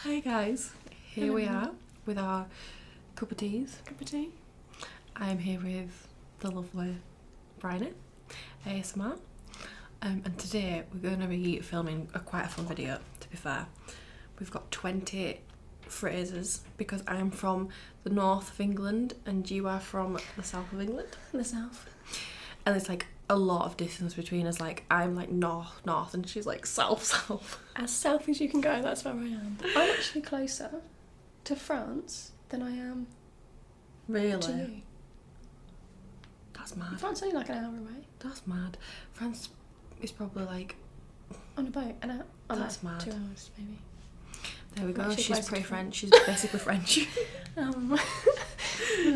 Hi guys, here we are with our cup of teas. Cup of tea. I'm here with the lovely Bryoni, ASMR, and today we're going to be filming quite a fun video. To be fair, we've got 20 phrases because I'm from the north of England and you are from the south of England. The south. And there's like a lot of distance between us. Like I'm like north and she's like south. As south as you can go, that's where I am. I'm actually closer to France than I am Really? to you. That's mad. France is only like an hour away. That's mad. France is probably like... On a boat, an hour. That's mad. 2 hours, maybe. There we go. Actually She's close to pretty France. French. She's basically French. You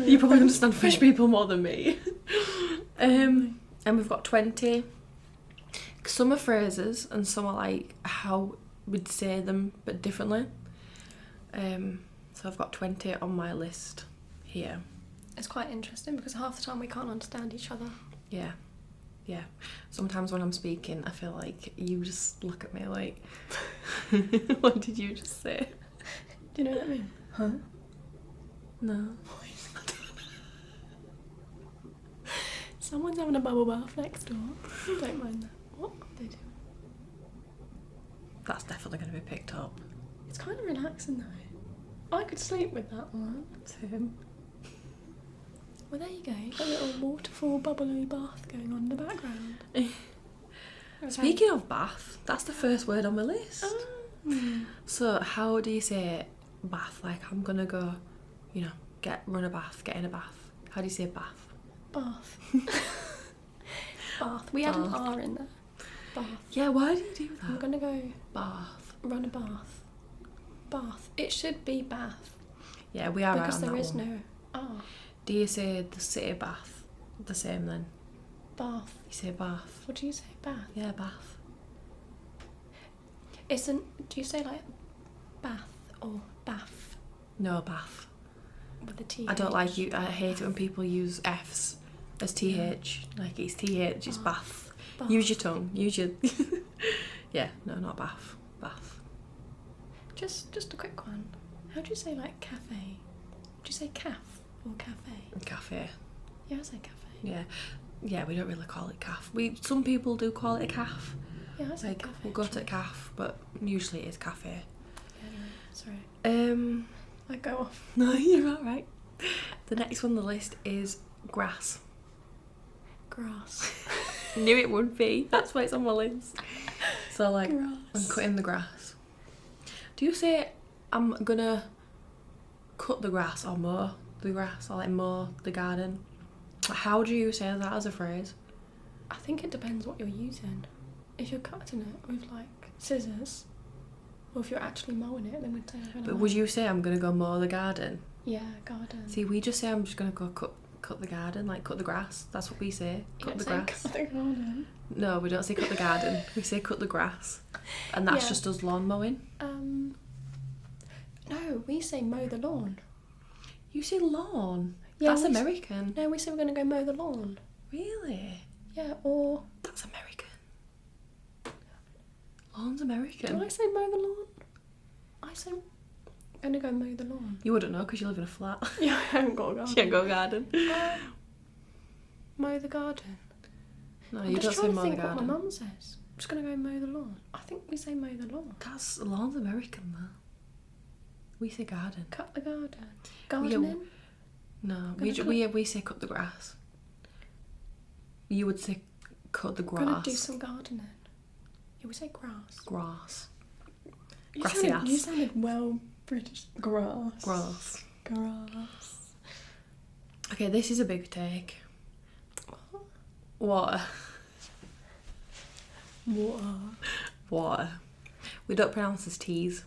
You probably understand French people more than me. And we've got 20. Some are phrases and some are like how we'd say them but differently. So I've got 20 on my list here. It's quite interesting because half the time we can't understand each other. Yeah. Sometimes when I'm speaking, I feel like you just look at me like, what did you just say? Do you know what I mean? Huh? No. Someone's having a bubble bath next door. Don't mind that. What are they doing? That's definitely going to be picked up. It's kind of relaxing though. I could sleep with that one. Same. Well, there you go. You've got a little waterfall bubbly bath going on in the background. Speaking of bath, that's the first word on my list. Oh. So how do you say bath? Like I'm gonna go, run a bath, get in a bath. How do you say bath? Bath. Bath. We had an R in there. Bath. Yeah, why do you do that? I'm gonna go Bath. run a bath. Bath. It should be bath. Yeah, we are because right on there that is one. no R. Do you say the city bath the same then? Bath. You say bath. What do you say? Bath. Yeah, bath. Do you say like bath or bath No, bath. with the T? I don't like you. I hate it when people use F's as TH. Like it's TH, it's bath. Bath. Use your tongue. Use your... Yeah, no, not bath. Bath. Just a quick one. How do you say like cafe? Do you say caf or cafe? Cafe. Yeah, I say cafe. Yeah, we don't really call it calf. Some people do call it a calf. Yeah, I say Like cafe. we'll go to a calf, but usually it's cafe. Yeah, no, sorry. I go off. No, you're alright. The next one on the list is grass. Grass. Knew it would be. That's why it's on my list. So like, Grass. I'm cutting the grass. Do you say I'm gonna cut the grass or mow the grass or like mow the garden? How do you say that as a phrase? I think it depends what you're using. If you're cutting it with like scissors, or if you're actually mowing it, then we'd say. But would you say I'm gonna go mow the garden? Yeah, garden. See, we just say I'm just gonna go cut the garden, like cut the grass. That's what we say. You Cut the don't say grass. Cut the garden. No, we don't say cut the garden. We say cut the grass, and that's Yeah. just us lawn mowing. No, we say mow the lawn. You say lawn. Yeah, That's we American. No, we say we're going to go mow the lawn. Really? Yeah, or... That's American. Lawn's American. Do I say mow the lawn? I say I'm going to go mow the lawn. You wouldn't know because you live in a flat. Yeah, I haven't got a garden. You ain't got a garden. Mow the garden. No, I'm you just don't say trying to mow the think what garden. my mum says. I'm just going to go mow the lawn. I think we say mow the lawn. That's lawn's American though. We say garden. Cut the garden. Gardening? No, Gonna we say cut the grass. You would say cut the I'm grass. going to do some gardening. Yeah, we say grass. Grass. You Grassy sounded, you ass. sounded well British. Grass. Grass. Grass. Okay, this is a big take. Water. Water. Water. We don't pronounce this teas.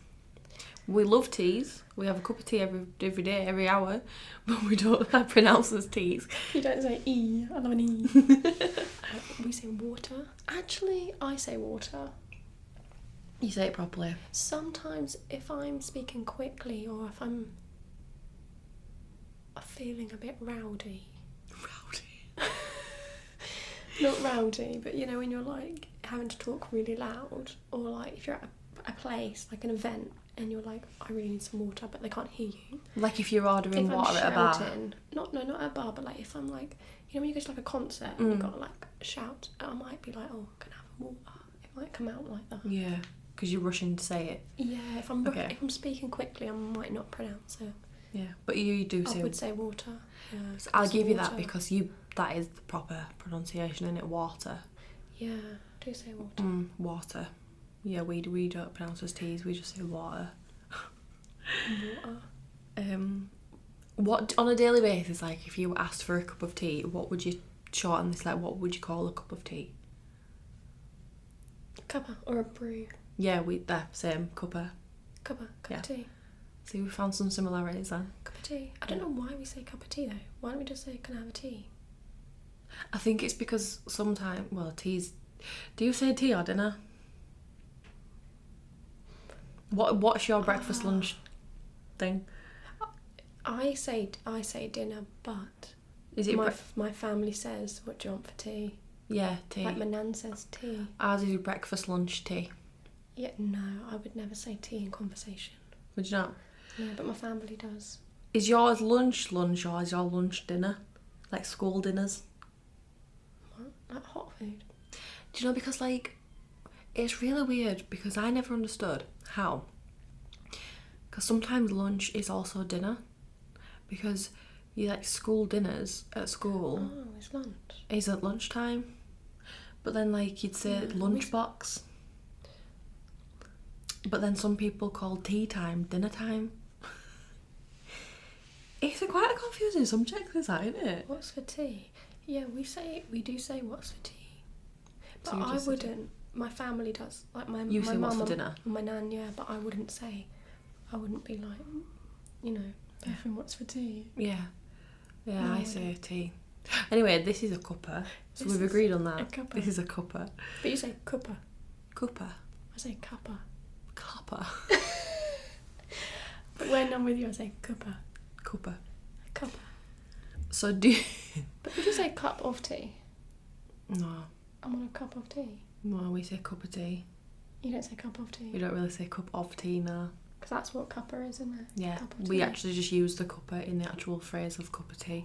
We love teas. We have a cup of tea every day, every hour, but we don't pronounce this teas. You don't say E. I love an E. We say water. Actually, I say water. You say it properly. Sometimes if I'm speaking quickly or if I'm feeling a bit rowdy. Rowdy. Not rowdy, but you know when you're like having to talk really loud or like if you're at a a place, like an event, and you're like, I really need some water, but they can't hear you. Like if you're ordering If water I'm at a bar. shouting, not at a bar, but like if I'm like, you know, when you go to like a concert and you've got to like shout, I might be like, oh, can I have a water? It might come out like that. Yeah, because you're rushing to say it. Yeah, if I'm Okay. if I'm speaking quickly, I might not pronounce it. Yeah, but you do I say. would say water. Yeah, So I'll some give you that water. because that is the proper pronunciation, isn't it? Water. Yeah, do say water. Water. Yeah, we don't pronounce as T's. We just say water. Water. What on a daily basis, like if you were asked for a cup of tea, what would you shorten this? Like, what would you call a cup of tea? Cuppa or a brew. Yeah, same cuppa. Cup Yeah. of tea. See, we found some similarities then. Cup of tea. I don't know why we say cup of tea though. Why don't we just say, can I have a tea? I think it's because sometimes, teas. Do you say tea or dinner? What's your breakfast lunch thing? I say dinner, but Is it my family says, what do you want for tea? Yeah, tea. Like my nan says tea. Ours is breakfast lunch tea. Yeah, no, I would never say tea in conversation. Would you not? No, but my family does. Is yours lunch or is your lunch dinner? Like school dinners? What? Like hot food? Do you know, because like, it's really weird because I never understood how. Because sometimes lunch is also dinner. Because you like school dinners at school Oh, it's lunch. is at lunchtime. But then like you'd say lunchbox. But then some people call tea time dinner time. It's quite a confusing subject, this, isn't it? What's for tea? Yeah, we do say what's for tea. But So you I just say wouldn't. My family does. Like my You my say what's mum for and dinner? my nan, yeah. But I wouldn't say. I wouldn't be like, you know, everyone what's for tea. Yeah. Yeah, No, I I say tea. Anyway, this is a cuppa. So This we've is agreed on a that. cuppa. This is a cuppa. But you say cuppa. Cuppa. I say cuppa. Cuppa. But when I'm with you, I say cuppa. Cuppa. Cuppa. So do you... But would you say cup of tea? No. I'm on a cup of tea. Well, we say cup of tea. You don't say cup of tea. We don't really say cup of tea now. Because that's what cuppa is, isn't it? Yeah, Cup of we tea. actually just use the cuppa in the actual phrase of cup of tea.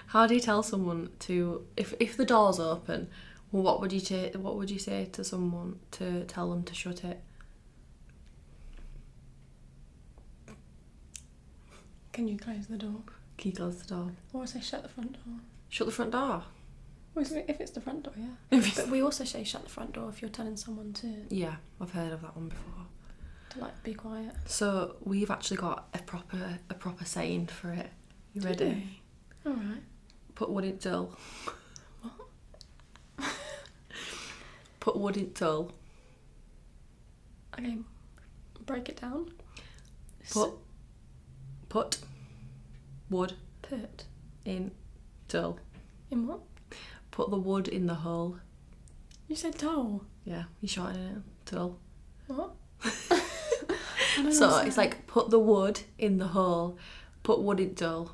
How do you tell someone to if the door's open? Well, what would you say to someone to tell them to shut it? Can you close the door? Can you close the door? Or I say shut the front door. Shut the front door. Well, if it's the front door, yeah. If it's- But we also say shut the front door if you're telling someone to Yeah, I've heard of that one before. like be quiet. So we've actually got a proper saying for it. You ready? All right. Put wood in dull. What? Put wood in dull. Okay. Break it down. Put wood Put in dull. in what? Put the wood in the hole. You said doll. Yeah, you shortening it. Dull. What? I don't So understand. it's like put the wood in the hole. Put wood in dull.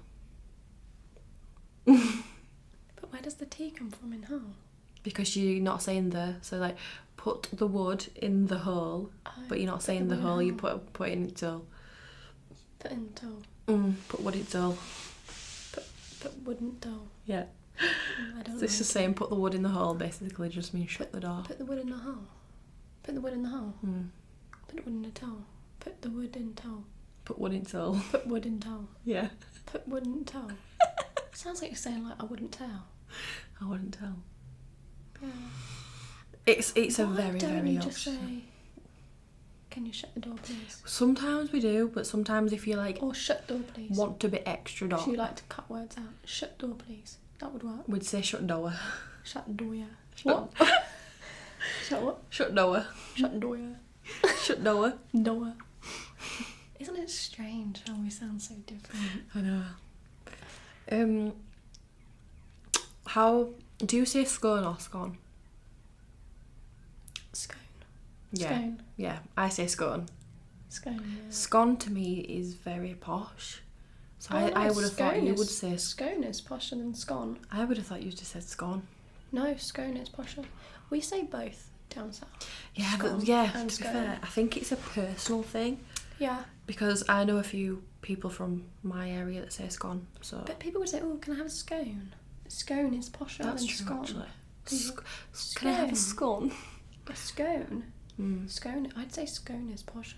But where does the tea come from in how? Because you're not saying the. So like put the wood in the hole, but you're not saying the hole. You put it in dull. Put in doll. Put wood in dull. Put wooden doll. Yeah. I don't So it's know. just saying put the wood in the hole. Basically, just means shut the door. Put the wood in the hole. Put the wood in the hole. Mm. Put the wood in the towel. Put the wood in towel. Put wood in dull. Put wood in towel. Yeah. Put wood in towel. Sounds like you're saying like I wouldn't tell. I wouldn't tell. Yeah. It's a Why very don't very you just optional. say, can you shut the door please? Sometimes we do, but sometimes if you like Or shut door please. want to be extra dog, So you like to cut words out. Shut door please. That would work. we'd say shut door. Shut the door, yeah. Shut- Shut what? Shut door. Shut the door, yeah. Shut door. Door. Isn't it strange how we sound so different? I know. How do you say scone or scone? Scone. Yeah. Scone. Yeah, I say scone. Scone, yeah. Scone to me is very posh. So Oh, I no, would have thought scone you is- would say. Scone is posher than scone. I would have thought you just said scone. No, scone is posher. We say both down south. Yeah, Scone but yeah, and to be scone. fair, I think it's a personal thing Yeah. because I know a few people from my area that say scone. So But people would say, oh, can I have a scone? Scone is posher that's than true scone. actually. People- Can I have a Scone. scone? A scone? Mm. Scone, I'd say scone is posher.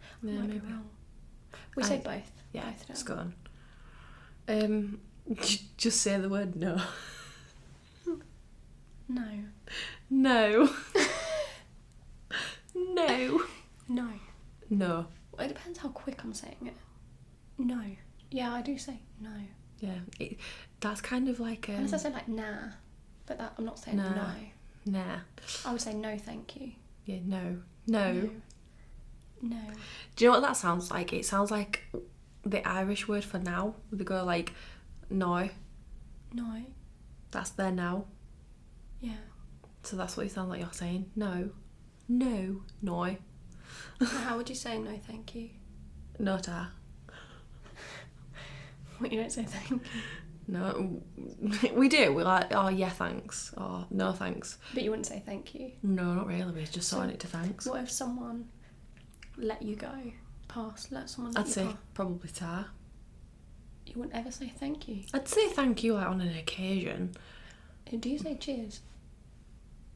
I Yeah, might maybe. be wrong. We say both. Yeah, Both down. scone. Just say the word no. No. No. No. No. No. Well, it depends how quick I'm saying it. No. Yeah, I do say no. Yeah, that's kind of like Unless I say like nah, but that I'm not saying Nah. no. nah. I would say no, thank you. Yeah, no. No. No. Do you know what that sounds like? It sounds like the Irish word for now. They go like no. No. That's their now. Yeah. So that's what you sound like you're saying. No. No. No. So how would you say no, thank you? No ta. What, you don't say thank you? No. We do. We're like, oh yeah, thanks. Or no thanks. But you wouldn't say thank you. No, not really. We're just So sorting it to thanks. What if someone let you go? Let someone let I'd you say pass? probably ta. You wouldn't ever say thank you. I'd say thank you like on an occasion. Do you say cheers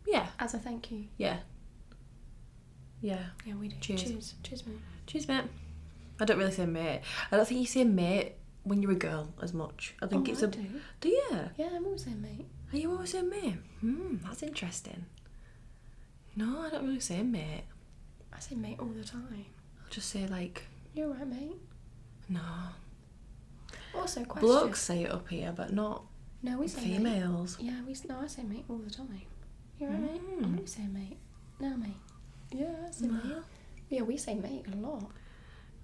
Yeah. as a thank you? Yeah. Yeah. Yeah, we do. Cheers. Cheers. Cheers, mate. Cheers, mate. I don't really say mate. I don't think you say mate when you're a girl as much. I think Oh, it's I a. do. Do you? Yeah, I'm always saying mate. Are you always saying mate? That's interesting. No, I don't really say mate. I say mate all the time. I'll just say like You're right, mate. no. Also, question. Blokes say it up here, but not No, we say mate. females. Yeah, no, I say mate all the time. You're right, mate. Mm. I'm always saying mate. No, mate. Yeah, I say mate. Yeah, we say mate a lot.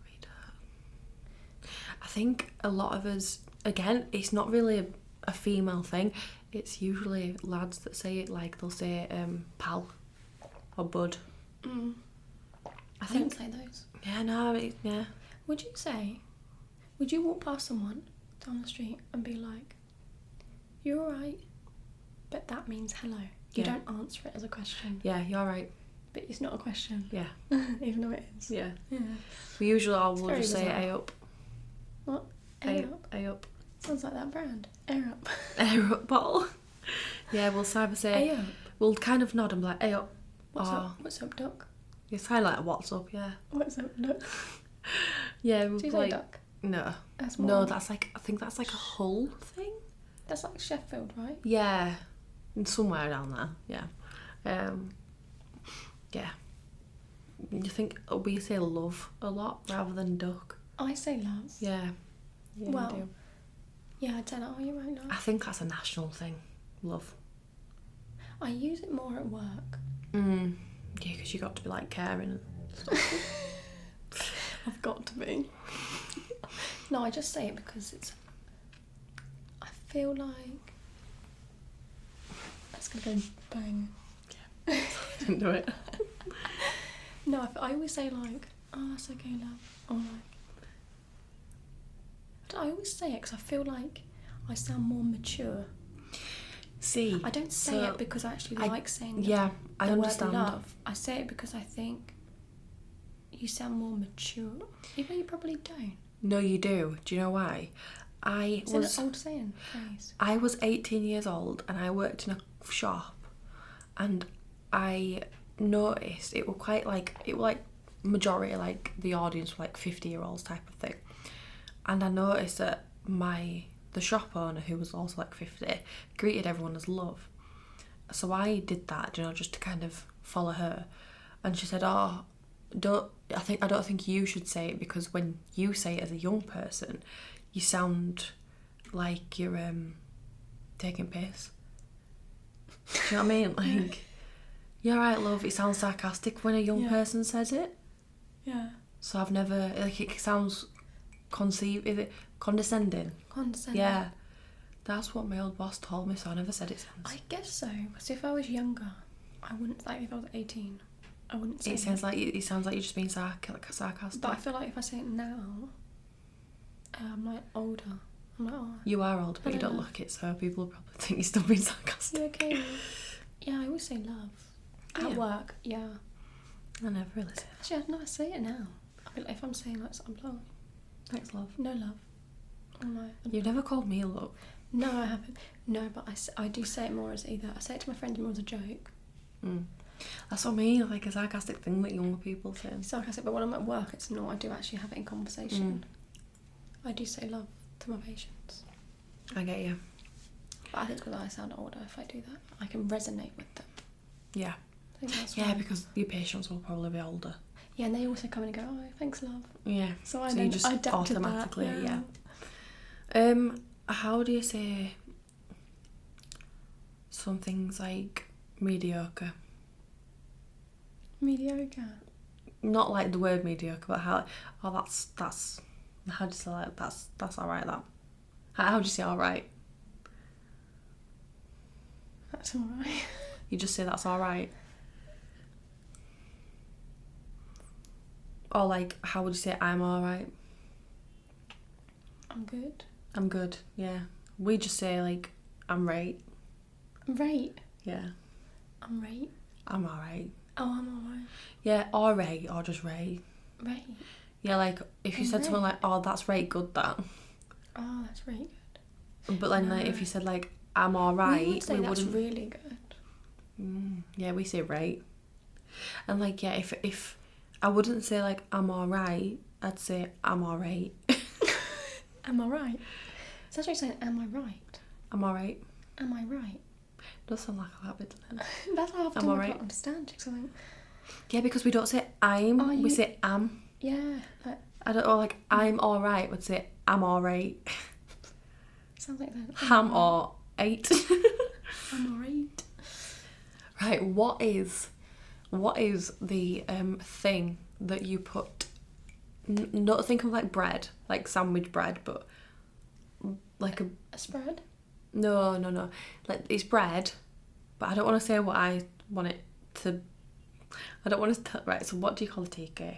We don't. I think a lot of us, again, it's not really a female thing. It's usually lads that say it. Like they'll say pal or bud. Mm. I don't think. say those. Yeah, no, yeah. Would you walk past someone down the street and be like, you're alright, but that means hello. You Yeah. don't answer it as a question. Yeah, you're right. But it's not a question. Yeah. Even though it is. Yeah. Yeah. We usually all will very just say bizarre. A up. What? A Air up. up? A up. Sounds like that brand. Air up. A up bottle. Yeah, we'll either say, Air up. we'll kind of nod and be like, A up. What's or, up? What's up, duck? It's kind of like a what's up, yeah. What's up, duck? Yeah, we'll Do you be say like, duck? no. That's more. No, that's like, I think that's like a Hull thing. That's like Sheffield, right? Yeah. Somewhere down there, yeah. Yeah. You think we say love a lot rather than duck? I say love. Yeah. Yeah, Well, you do. Yeah, I'd say that. Oh, you're right, love. I think that's a national thing. Love. I use it more at work. Yeah, because you got to be like caring and stuff. I've got to be. No, I just say it because I feel like that's gonna go bang. Didn't do it. No, I always say like, oh, that's okay, love. Or like, I always say it because I feel like I sound more mature. See, I don't say it because I actually like saying yeah, the I word understand. love. I say it because I think you sound more mature, even though you probably don't. No, you do. Do you know why? It's an old saying phrase. I was 18 years old and I worked in a shop, and I noticed it was like majority, like the audience were like 50-year-olds type of thing, and I noticed that the shop owner, who was also like 50, greeted everyone as love. So I did that, just to kind of follow her, and she said, oh, I don't think you should say it, because when you say it as a young person, you sound like you're taking piss. Do you know what I mean? Like, you're right, love. It sounds sarcastic when a young person says it. Yeah. So I've never, like, it sounds is it condescending? Condescending. Yeah. That's what my old boss told me, so I never said it since. I guess so. Because if I was younger, I wouldn't, like if I was 18, I wouldn't say It sounds like you're just being sarcastic. But I feel like if I say it now, I'm like older. I'm like, oh. You are older, but you don't look it, so people will probably think you're still being sarcastic. You okay? Yeah, I always say love. At work, yeah. I never really say that. Actually, I say it now. I mean, if I'm saying like something, love. Thanks, love. No love. I'm like, You've never called me love. no, I haven't. No, but I do say it more as either. I say it to my friends more as a joke. That's what I mean, like a sarcastic thing that younger people say. Sarcastic, but when I'm at work, it's not. I do actually have it in conversation. I do say love to my patients. I get you. But I think because I sound older, if I do that, I can resonate with them. Yeah. I think that's Yeah, why. because your patients will probably be older. Yeah, and they also come in and go, oh, thanks, love. Yeah. So you just I adapted automatically, that, yeah. How do you say some things like mediocre? Mediocre. Not like the word mediocre, but how? Oh, that's. How do you say like that's alright? That. How do you say alright? That's alright. You just say that's alright. Or like, how would you say I'm alright? I'm good. I'm good. Yeah. We just say like I'm right. Right. Yeah. I'm right. I'm alright. Oh, I'm alright. Yeah, or right, or just right. Right. Yeah, like if you said something like, "Oh, that's right, good that." Oh, that's really good. But then, like, if you said like, "I'm alright," we would say that's wouldn't. really good. Yeah, we say right. And like, yeah, if I wouldn't say like I'm alright, I'd say I'm alright. Am I right? It's actually saying, am I right? I'm alright. Am I right? Does sound like a lot, doesn't it? That's how often I'm I alright. can't understand you. Like, Yeah, because we don't say I'm, we say am. yeah, like, I don't know, like I'm alright would say I'm alright. sounds like that. Ham or eight. I'm alright. Right, what is the thing that you put? Not think of like bread, like sandwich bread, but like a spread. No. Like it's bread, but I don't want to say what I want it to. I don't want to. Right. So what do you call a tea cake?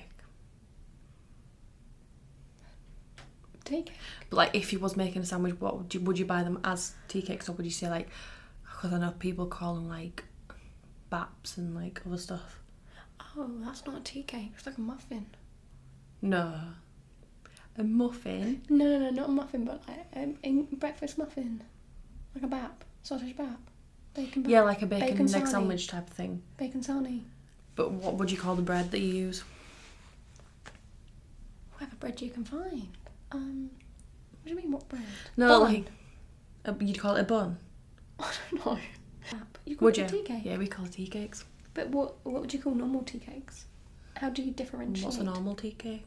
Tea cake. But like, if you was making a sandwich, what would you buy them as tea cakes, or would you say like? Because I know people call them like baps and like other stuff. Oh, that's not a tea cake. It's like a muffin. No. A muffin? No, not a muffin, but like a breakfast muffin. Like a bap. Sausage bap. Bacon bap. Yeah, like a bacon egg sarnie. sandwich type of thing. Bacon sarnie. But what would you call the bread that you use? Whatever bread you can find. What do you mean, what bread? No, Bun. like, you'd call it a bun? I don't know. You call Would it you? a tea cake? Yeah, we call it tea cakes. But what would you call normal tea cakes? How do you differentiate? What's a normal tea cake?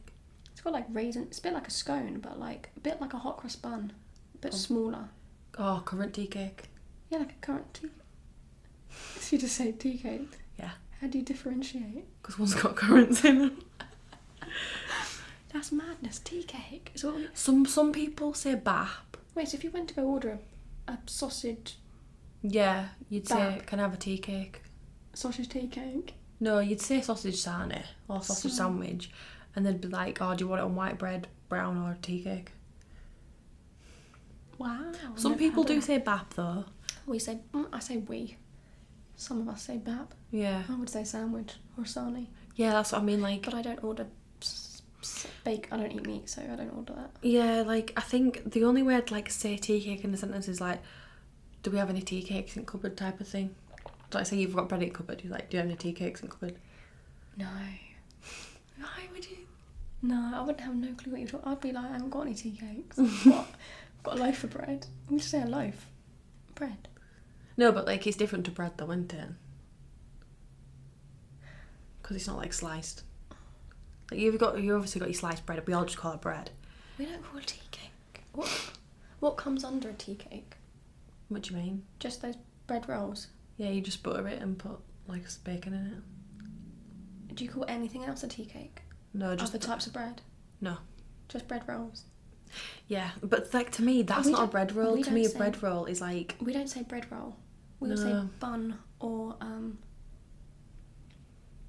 It's got like raisin. It's a bit like a scone, but like a bit like a hot cross bun, but smaller. Oh, currant tea cake. Yeah, like a currant tea. So you just say tea cake. Yeah. How do you differentiate? Because one's got currants in them. That's madness. Tea cake. Is what we... Some people say bap. Wait, so if you went to go order a sausage... Yeah, you'd say, Bap. can I have a tea cake? Sausage tea cake? No, you'd say sausage sarnie or sausage sandwich, and they'd be like, oh, do you want it on white bread, brown, or tea cake? Wow. Some people do say bap though. We say... I say we. Some of us say bap. Yeah. I would say sandwich or sarnie. Yeah, that's what I mean, like... But I don't order bake. I don't eat meat, so I don't order that. Yeah, like, I think the only way I'd, like, say tea cake in a sentence is, like, do we have any tea cakes in cupboard type of thing? Like, say you've got bread in cupboard, you're like, do you have any tea cakes in cupboard? No. Why would you? No, I wouldn't have no clue what you're talking. I'd be like, I haven't got any tea cakes. What? I've got a loaf of bread. We just say a loaf. Bread. No, but, like, it's different to bread though, isn't it? Because it's not, like, sliced. Like, you obviously got your sliced bread, we all just call it bread. We don't call it tea cake. What comes under a tea cake? What do you mean? Just those bread rolls. Yeah, you just butter it and put, like, bacon in it. Do you call anything else a tea cake? No, just... Other types of bread? No. Just bread rolls? Yeah, but, like, to me, that's not a bread roll. To me, a bread roll is, like... We don't say bread roll. We would say bun or,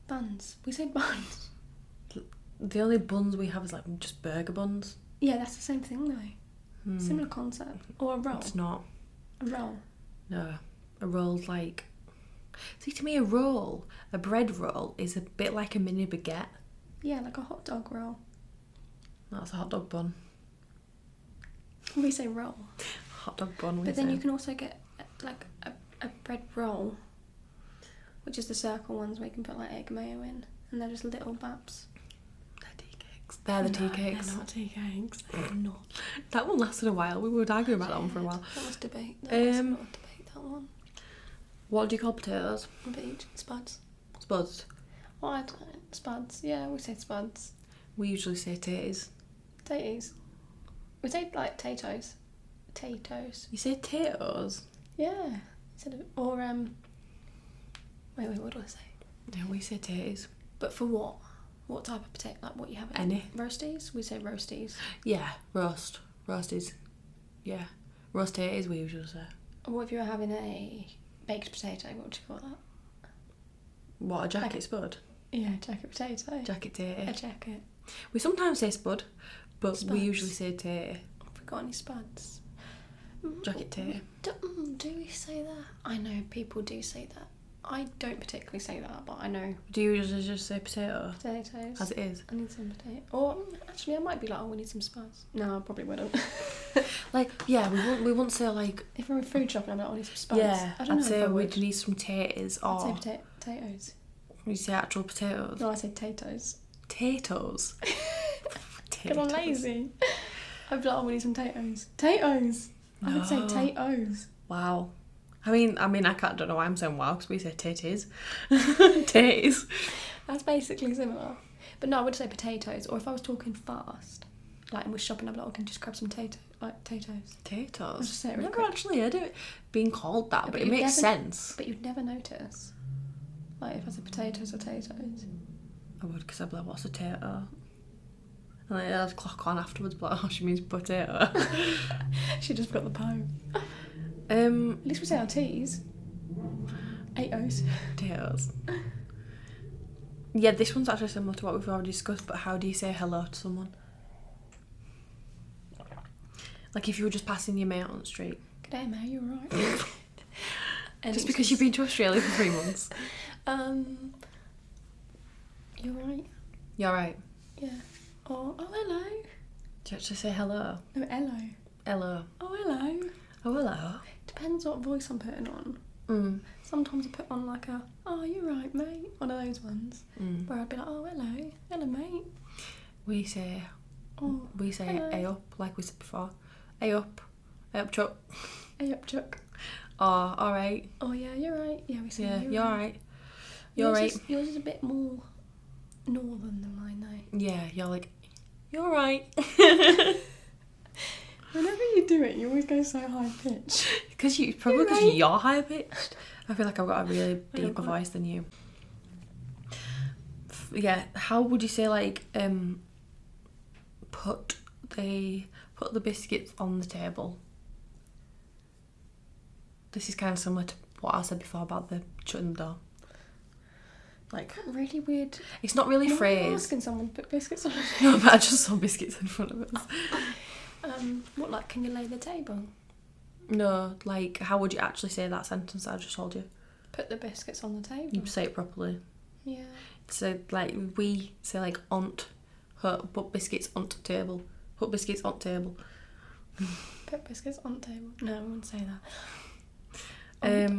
buns. We say buns. The only buns we have is, like, just burger buns. Yeah, that's the same thing, though. Similar concept. Or a roll. It's not. A roll. No. A roll's like... See, to me, a bread roll is a bit like a mini baguette. Yeah, like a hot dog roll. That's a hot dog bun. We say roll. Hot dog bun, But then you can also get like a bread roll, which is the circle ones where you can put like egg mayo in, and they're just little baps. They're tea cakes. They're the tea cakes. They're not tea cakes. They're not. That one lasted a while. We were arguing about that one for a while. That was debate. That was not a debate, that one. What do you call potatoes? Beach spuds. Spuds. Oh, I don't know. Spuds. Yeah, we say spuds. We usually say taties. Taties. We say like tatoes. Tatoes. You say potatoes? Yeah. Instead of, or wait, what do I say? Yeah, we say taties. But for what? What type of potato? Like what you have? Any. Roasties? We say roasties. Yeah, roast. Roasties. Yeah. Roast taties we usually say. What if you were having a baked potato? What would you call that? What, a jacket spud? Yeah, jacket potato. Jacket tatty. A jacket. We sometimes say spud, but we Spuds. usually say tatty. Have we got any spuds? Jacket tatty. Do we say that? I know people do say that. I don't particularly say that, but I know Do you usually just say potato? potatoes. As it is? I need some potato. Or actually, I might be like, oh, we need some spuds. No, I probably wouldn't. Like, yeah, we won't say like... If we're in food shop and I'm like, oh, I need some spuds. Yeah, I don't I'd know say if I we'd would. need some tatties or... I'd say potatoes. You say actual potatoes? No, I say potatoes. Potatoes. Because I'm lazy. I'd be like, oh, we need some potatoes. Potatoes! I would say No. potatoes. Wow. I mean, I don't know why I'm saying wow, because we say titties. Titties. That's basically similar. But no, I would say potatoes. Or if I was talking fast, like, and we're shopping, I'd be like, oh, can you just grab some potatoes? Potatoes. I'll just say it I've really never quick. actually heard it being called that, but it you'd makes never- sense. But you'd never notice. Like, if I said potatoes or potatoes. I would, because I'd be like, what's a tato? And then I'd clock on afterwards, but like, oh, she means potato. She just got the poem. At At least we say our T's. 8 O's. potatoes. Yeah, this one's actually similar to what we've already discussed, but how do you say hello to someone? Like if you were just passing your mate on the street. G'day, mate, you alright? Just because you've been to Australia for 3 months. You alright? You're right. Yeah. Oh, hello. Do you actually say hello? No, hello. Hello. Oh, hello. Oh, hello. Depends what voice I'm putting on. Mm. Sometimes I put on like a, oh, you right, mate? One of those ones. Mm. Where I'd be like, oh, hello. Hello, mate. We say Oh, hello. A up, like we said before. A up. A up, Chuck. Hey up, Chuck. Oh, alright. Oh, yeah, you're right. Yeah, we say Yeah, you're you're right. alright. You're right. Yours is a bit more northern than mine, though. Yeah, you're like, you're right. Whenever you do it, you always go so high pitch. Probably because right. you're high pitched. I feel like I've got a really I don't deeper quite- voice than you. Yeah, how would you say like put the biscuits on the table? This is kind of similar to what I said before about the shutting the door. Like, Really weird. it's not really Why are you phrased. asking someone to put biscuits on? No, but I just saw biscuits in front of us. What, like, can you lay the table? No, like, how would you actually say that sentence that I just told you? Put the biscuits on the table. You say it properly. Yeah. So, like, we say, like, ont, put biscuits on table. Put biscuits on table. Put biscuits on the table. No, I wouldn't say that.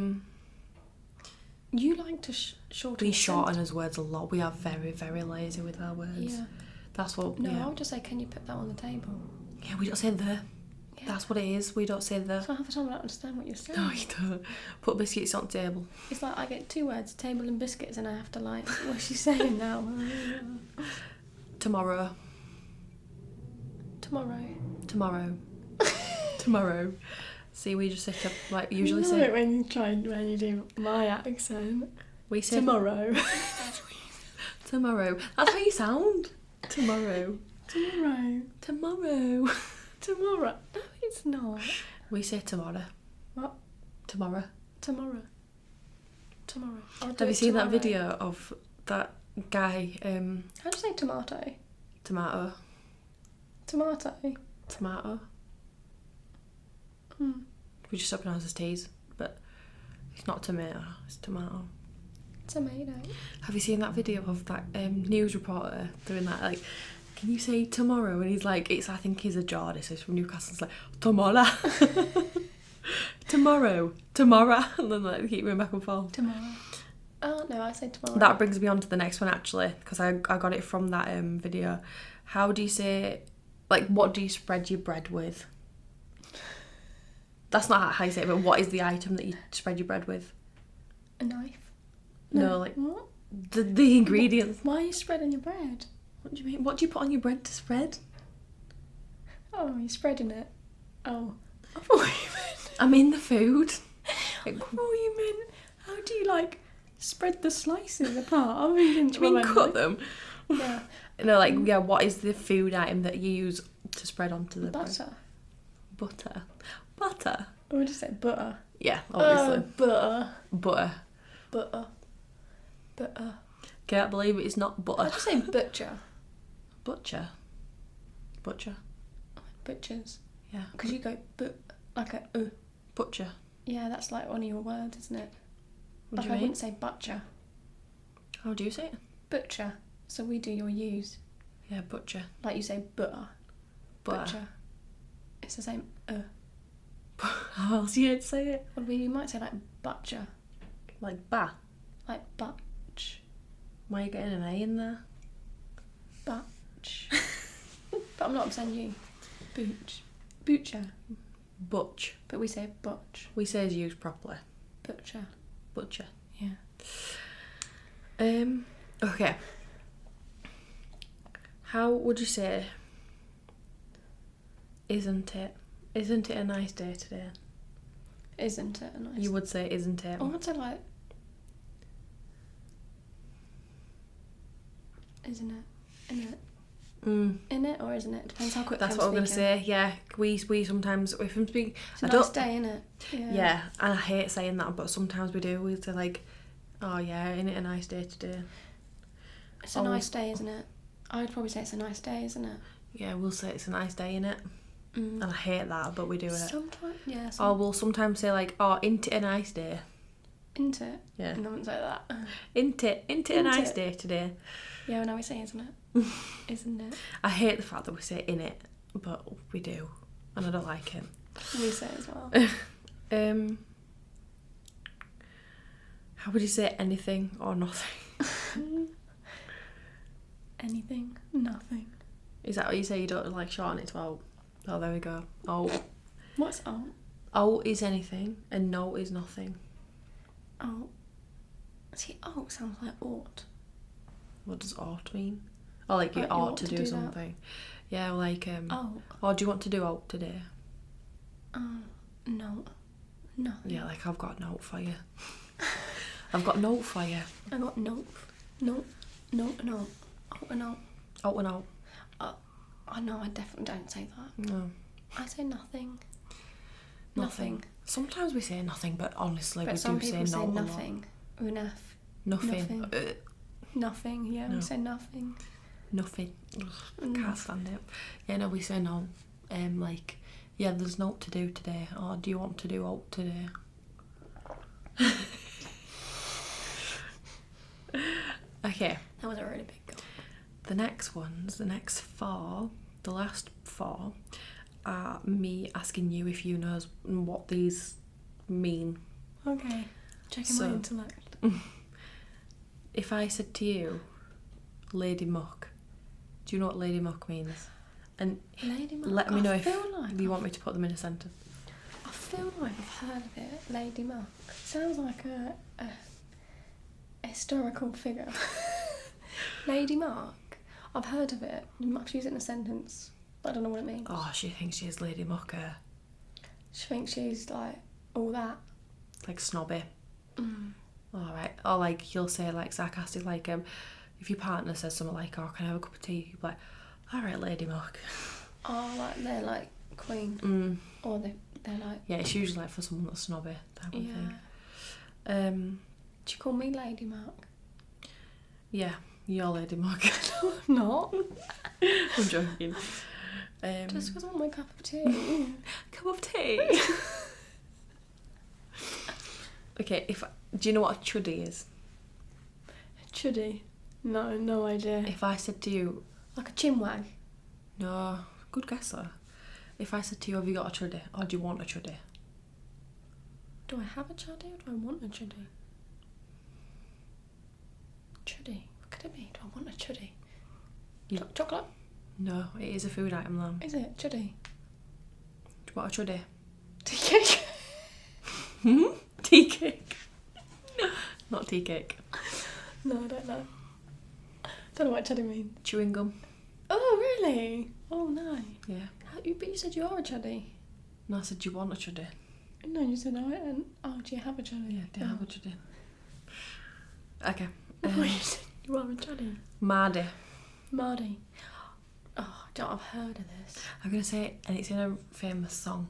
You like to shorten. We the shorten as words a lot. We are very, very lazy with our words. Yeah. That's what, No, yeah. I would just say, can you put that on the table? Yeah, we don't say the. Yeah. That's what it is. We don't say the. So half the time I don't understand what you're saying. No, you don't. Put biscuits on table. It's like I get 2 words, table and biscuits, and I have to like, what's she saying now? Tomorrow. Tomorrow. Tomorrow. Tomorrow. See, we just say like usually I say. love it when you do my accent. We say Tomorrow. Tomorrow. That's how you sound. Tomorrow. Tomorrow. Tomorrow. Tomorrow. No, it's not. We say tomorrow. What? Tomorrow. Tomorrow. Tomorrow. Have you seen that video of that guy? How do you say tomato? Tomato. Tomato. Tomato. We just pronounce as teas, but it's not tomato, it's tomato. Tomato. Have you seen that video of that news reporter doing that? Like, can you say tomorrow? And he's like, I think he's a Geordie, so he's from Newcastle. It's like, tomorrow. tomorrow. And then like, they keep going back and forth. Tomorrow. Oh, no, I say tomorrow. That brings me on to the next one, actually, because I got it from that video. How do you say, like, what do you spread your bread with? That's not how you say it, but what is the item that you spread your bread with? A knife? No, like, what? The ingredients. Why are you spreading your bread? What do you mean? What do you put on your bread to spread? Oh, you're spreading it. Oh. I thought you meant... I mean the food. I thought you meant, how do you, like, spread the slices apart? I mean, Do you mean cut them? Yeah. No, like, yeah, what is the food item that you use to spread onto the Butter. bread? Butter? Or would you say butter? Yeah, obviously. Butter. Butter. Butter. Butter. Can't believe it's not butter. I'd just say butcher. Butcher? Butchers. Yeah. Because you go like a Butcher. Yeah, that's like one of your words, isn't it? What do I you mean? wouldn't say butcher. How do you say it? Butcher. So we do your U's. Yeah, butcher. Like you say butter. Butter. Butcher. It's the same How else do you say it? Well, you might say like butcher. Like ba. Like butch. Why are you getting an A in there? Butch. But I'm saying you. Booch. Butcher. Butch. But we say butch. We say it's used properly. Butcher. Butcher. Yeah. Okay. How would you say, isn't it a nice day today? Isn't it a nice You would say, isn't it? I would say like, isn't it? In it? In it or isn't it? Depends how quick That's I'm what I'm going to speaking. say, yeah. We sometimes, if I'm speaking... It's a nice day, innit? Yeah, and I hate saying that, but sometimes we do. We say like, oh yeah, isn't it a nice day today? It's a nice day, isn't it? I'd probably say it's a nice day, isn't it? Yeah, we'll say it's a nice day, innit? And I hate that, but we do it. Sometimes, yeah. Or we'll sometimes say like, oh, ain't it a nice day? Into it. Yeah. No one say that. Ain't it a nice day today? Yeah, well, now we say isn't it? Isn't it? I hate the fact that we say in it, but we do, and I don't like it. We say as well. How would you say anything or nothing? Anything, nothing. Is that what you say? You don't like shorten it to out? Oh, there we go. Oh. What's out? Oh is anything, and no is nothing. Oh. See, oh sounds like ought. What does ought mean? Or like you Like ought to do that. something. Yeah, like Oh. Or do you want to do ought today? No. Nothing. Yeah, like I've got a note for you. I've got a note for you. I got nope. Nope. Nope. No. Oh, no. Out and out. Oh no, I definitely don't say that. No. I say nothing. Nothing. Sometimes we say nothing, but honestly, But we some do say people say no nothing. Enough. Nothing. Nothing. Yeah, No. we say nothing. Nothing. Ugh, can't stand it. Yeah, no, we say no. Like, yeah, there's naught to do today. Or do you want to do out today? Okay. That was a really big goal. The next ones, the next four, the last four, are me asking you if you know what these mean. Okay. Checking my intellect. If I said to you, Lady Muck, do you know what Lady Muck means? And Lady Muck. let me know if like you want me to put them in a sentence. I feel like I've heard of it. Lady Muck. Sounds like a historical figure. Lady Muck. I've heard of it. You might have to use it in a sentence, but I don't know what it means. Oh, she thinks she's Lady Mucker. She thinks she's like all that. Like snobby. Alright. Or like you'll say like sarcastic, like if your partner says something like, oh, can I have a cup of tea? You'll be like, alright, Lady Muck. Oh, like they're like queen. Or they're like... Yeah, it's usually like for someone that's snobby type of thing. Do you call me Lady Muck? Yeah, you're Lady Muck. No, I'm not. I'm joking. Just because I want my cup of tea. Cup of tea. Okay, do you know what a chuddy is? Chuddy? No idea. If I said to you... Like a chinwag? No, good guess though. If I said to you, have you got a chuddy? Or do you want a chuddy? Do I have a chuddy or do I want a chuddy? Chuddy? What could it be? Do I want a chuddy? Chocolate? No, it is a food item though. Is it? Chuddy? Do you want a chuddy? Tea cake? Tea cake. Not tea cake. No, I don't know. Don't know what chuddy means. Chewing gum. Oh, really? Oh, no. Yeah. But you said you are a chuddy. No, I said, do you want a chuddy? No, you said, oh, do you have a chuddy? Yeah, do you have a chuddy? Okay. You said you are a chuddy. Mardy. Mardy. Oh, I've heard of this. I'm going to say it, and it's in a famous song.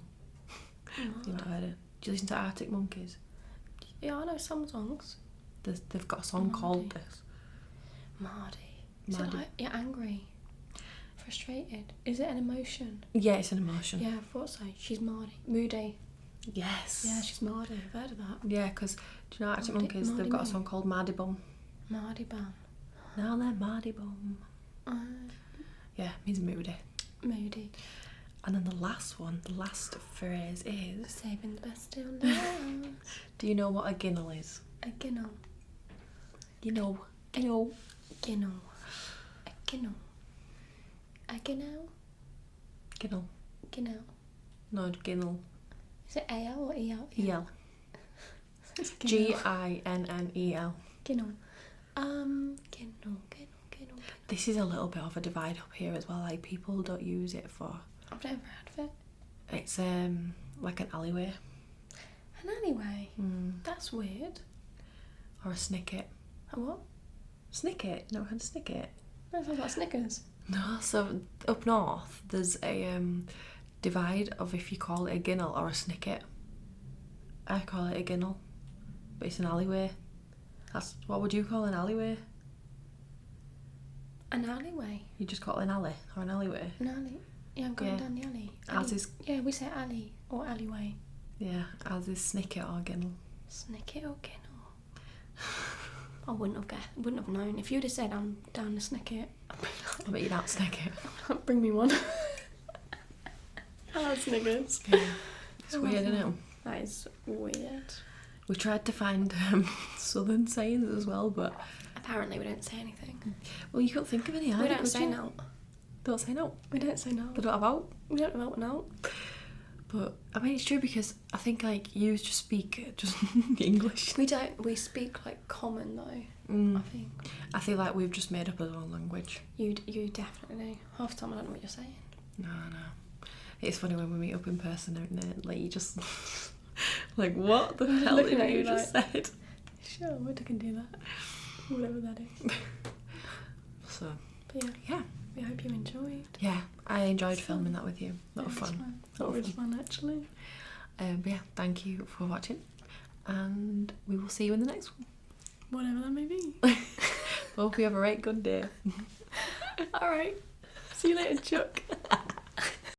You've not heard it. Do you listen to Arctic Monkeys? Yeah, I know some songs. They've got a song called this. Mardy. Is it like you're angry? Frustrated? Is it an emotion? Yeah, it's an emotion. Yeah, I thought so. She's Mardy. Moody. Yes. Yeah, she's Mardy. I've heard of that. Yeah, because do you know Arctic Monkeys? They've got a song called Mardy Bum. Mardy Bum. Now they're Mardy Bum. Yeah, means moody. Moody. And then the last phrase is... Saving the best till last. Do you know what a ginnel is? A ginnel. You know. Ginnel. Ginnel. A ginnel. A ginnel? Ginnel. Ginnel. No, ginnel. Is it A-L or E-L? E-L. Ginnel. Ginnel. Ginnel. This is a little bit of a divide up here as well. Like, people don't use it for... I've never heard of it. It's like an alleyway. An alleyway? That's weird. Or a snicket. A what? Snicket? Never had a snicket? That sounds like Snickers. No, so up north there's a divide of if you call it a ginnel or a snicket. I call it a ginnel, but it's an alleyway. What would you call an alleyway? An alleyway? You just call it an alley or an alleyway? An alley? Yeah, I'm going down the alley. As is... Yeah, we say alley or alleyway. Yeah, as is snicket or ginnel. Snicket or ginnel? I wouldn't have known. If you'd have said I'm down the snicket, I bet you don't snicket. Bring me one. I love Snickers. Yeah. It's weird, isn't it? That is weird. We tried to find southern sayings as well, but... Apparently we don't say anything. Well, you couldn't think of any either. We don't say no. Don't say no. We don't say no. They don't have out. We don't have out no. But, I mean, it's true because I think, like, you just speak just English. We don't. We speak, like, common, though, I think. I feel like we've just made up our own language. You definitely do. Half the time I don't know what you're saying. No. It's funny when we meet up in person, isn't it? Like, you just... like, what the hell did you just said? Sure, we can do that. Whatever that is. So... But yeah. We hope you enjoyed. Yeah, I enjoyed filming that with you. A lot of fun. That was fun, actually. But yeah, thank you for watching. And we will see you in the next one. Whatever that may be. Hope you have a right good day. Alright. See you later, Chuck.